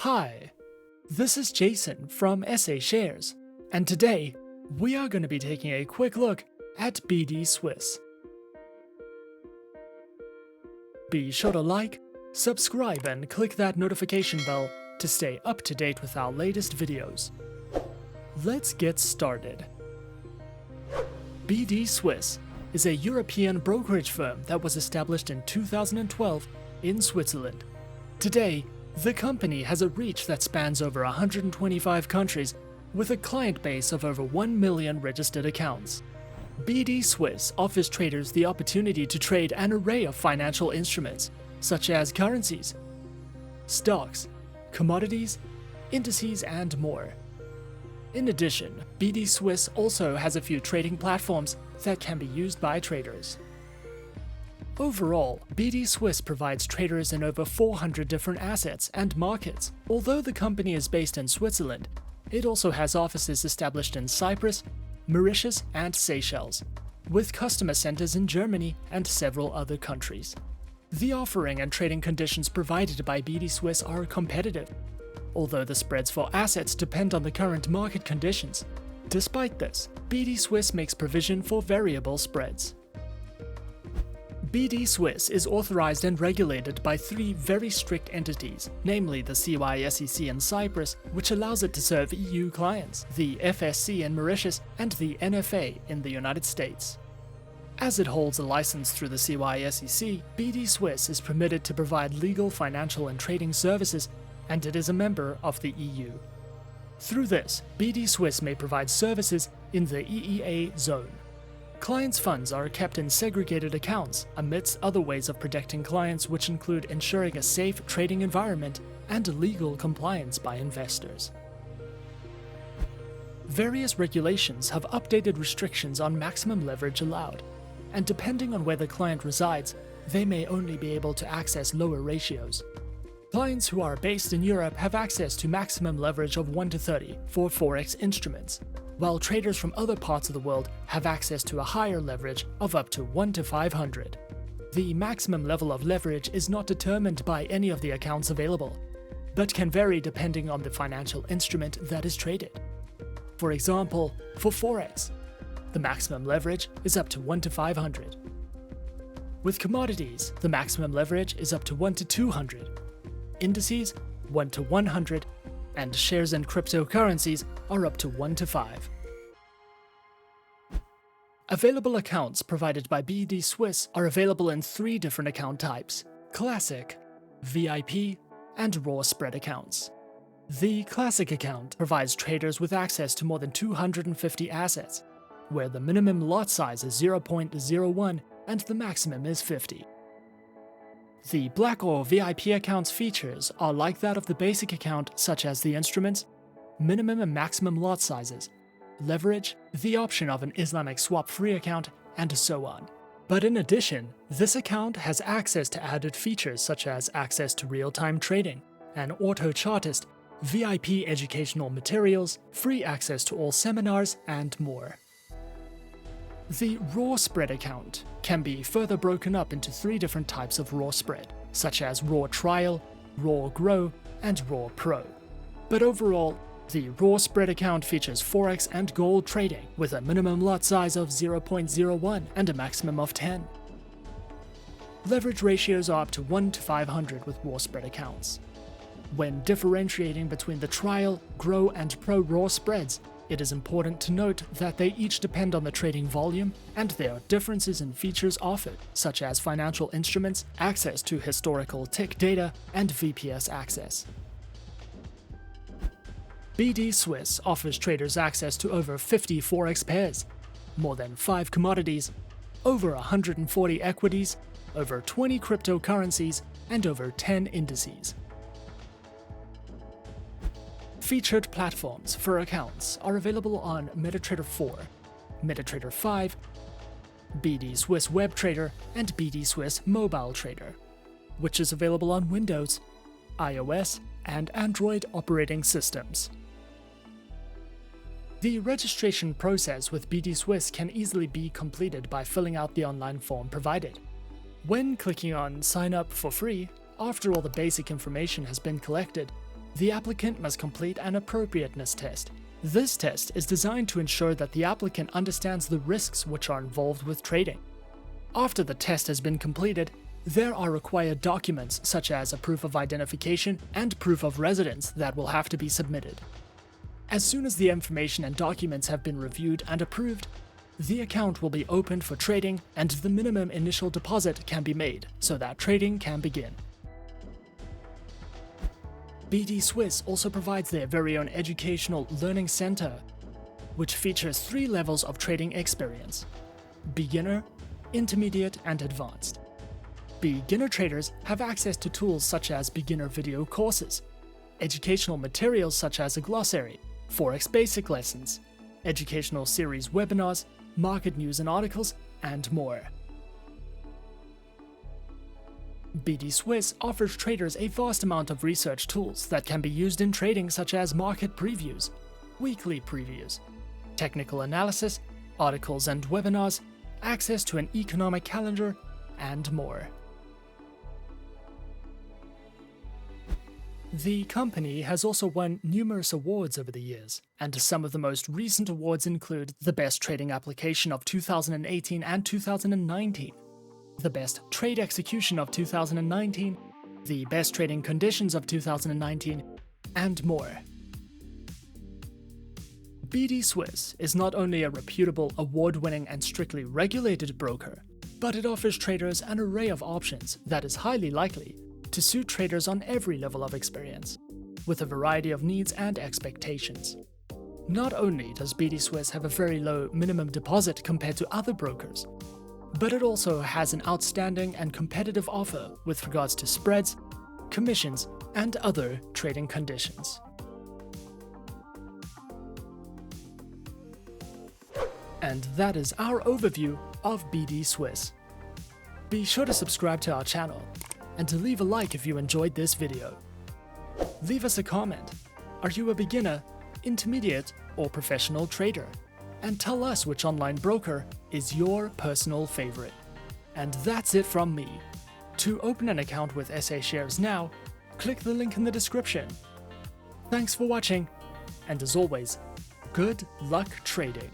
Hi, this is Jason from SA Shares, and today we are going to be taking a quick look at BD Swiss. Be sure to like, subscribe, and click that notification bell to stay up to date with our latest videos. Let's get started. BD Swiss is a European brokerage firm that was established in 2012 in Switzerland. Today, the company has a reach that spans over 125 countries with a client base of over 1 million registered accounts. BD Swiss offers traders the opportunity to trade an array of financial instruments, such as currencies, stocks, commodities, indices, and more. In addition, BD Swiss also has a few trading platforms that can be used by traders. Overall, BD Swiss provides traders in over 400 different assets and markets. Although the company is based in Switzerland, it also has offices established in Cyprus, Mauritius, and Seychelles, with customer centers in Germany and several other countries. The offering and trading conditions provided by BD Swiss are competitive, although the spreads for assets depend on the current market conditions. Despite this, BD Swiss makes provision for variable spreads. BD Swiss is authorized and regulated by three very strict entities, namely the CYSEC in Cyprus, which allows it to serve EU clients, the FSC in Mauritius, and the NFA in the United States. As it holds a license through the CYSEC, BD Swiss is permitted to provide legal, financial, and trading services, and it is a member of the EU. Through this, BD Swiss may provide services in the EEA zone. Clients' funds are kept in segregated accounts, amidst other ways of protecting clients, which include ensuring a safe trading environment and legal compliance by investors. Various regulations have updated restrictions on maximum leverage allowed, and depending on where the client resides, they may only be able to access lower ratios. Clients who are based in Europe have access to maximum leverage of 1:30 for Forex instruments, while traders from other parts of the world have access to a higher leverage of up to 1:500. The maximum level of leverage is not determined by any of the accounts available, but can vary depending on the financial instrument that is traded. For example, for Forex, the maximum leverage is up to 1:500. With commodities, the maximum leverage is up to 1:200. Indices, 1:100, and shares and cryptocurrencies are up to 1:5. Available accounts provided by BD Swiss are available in three different account types: Classic, VIP, and Raw Spread accounts. The Classic account provides traders with access to more than 250 assets, where the minimum lot size is 0.01 and the maximum is 50. The Black or VIP account's features are like that of the basic account, such as the instruments, minimum and maximum lot sizes, leverage, the option of an Islamic swap-free account, and so on. But in addition, this account has access to added features such as access to real-time trading, an auto-chartist, VIP educational materials, free access to all seminars, and more. The Raw Spread account can be further broken up into three different types of Raw Spread, such as Raw Trial, Raw Grow, and Raw Pro. But overall, the Raw Spread account features Forex and gold trading, with a minimum lot size of 0.01 and a maximum of 10. Leverage ratios are up to 1:500 with Raw Spread accounts. When differentiating between the Trial, Grow, and Pro Raw Spreads, it is important to note that they each depend on the trading volume, and there are differences in features offered, such as financial instruments, access to historical tick data, and VPS access. BD Swiss offers traders access to over 50 Forex pairs, more than 5 commodities, over 140 equities, over 20 cryptocurrencies, and over 10 indices. Featured platforms for accounts are available on MetaTrader 4, MetaTrader 5, BD Swiss Web Trader, and BD Swiss Mobile Trader, which is available on Windows, iOS, and Android operating systems. The registration process with BD Swiss can easily be completed by filling out the online form provided. When clicking on Sign Up for Free, after all the basic information has been collected, the applicant must complete an appropriateness test. This test is designed to ensure that the applicant understands the risks which are involved with trading. After the test has been completed, there are required documents such as a proof of identification and proof of residence that will have to be submitted. As soon as the information and documents have been reviewed and approved, the account will be opened for trading and the minimum initial deposit can be made so that trading can begin. BD Swiss also provides their very own educational learning center, which features 3 levels of trading experience: beginner, intermediate, and advanced. Beginner traders have access to tools such as beginner video courses, educational materials such as a glossary, Forex basic lessons, educational series webinars, market news and articles, and more. BD Swiss offers traders a vast amount of research tools that can be used in trading, such as market previews, weekly previews, technical analysis, articles and webinars, access to an economic calendar, and more. The company has also won numerous awards over the years, and some of the most recent awards include the Best Trading Application of 2018 and 2019, the Best Trade Execution of 2019, the Best Trading Conditions of 2019, and more. BD Swiss is not only a reputable, award-winning and strictly regulated broker, but it offers traders an array of options that is highly likely to suit traders on every level of experience, with a variety of needs and expectations. Not only does BD Swiss have a very low minimum deposit compared to other brokers, but it also has an outstanding and competitive offer with regards to spreads, commissions, and other trading conditions. And that is our overview of BD Swiss. Be sure to subscribe to our channel and to leave a like if you enjoyed this video. Leave us a comment. Are you a beginner, intermediate, or professional trader? And tell us which online broker is your personal favorite. And that's it from me. To open an account with SA Shares now, click the link in the description. Thanks for watching, and as always, good luck trading.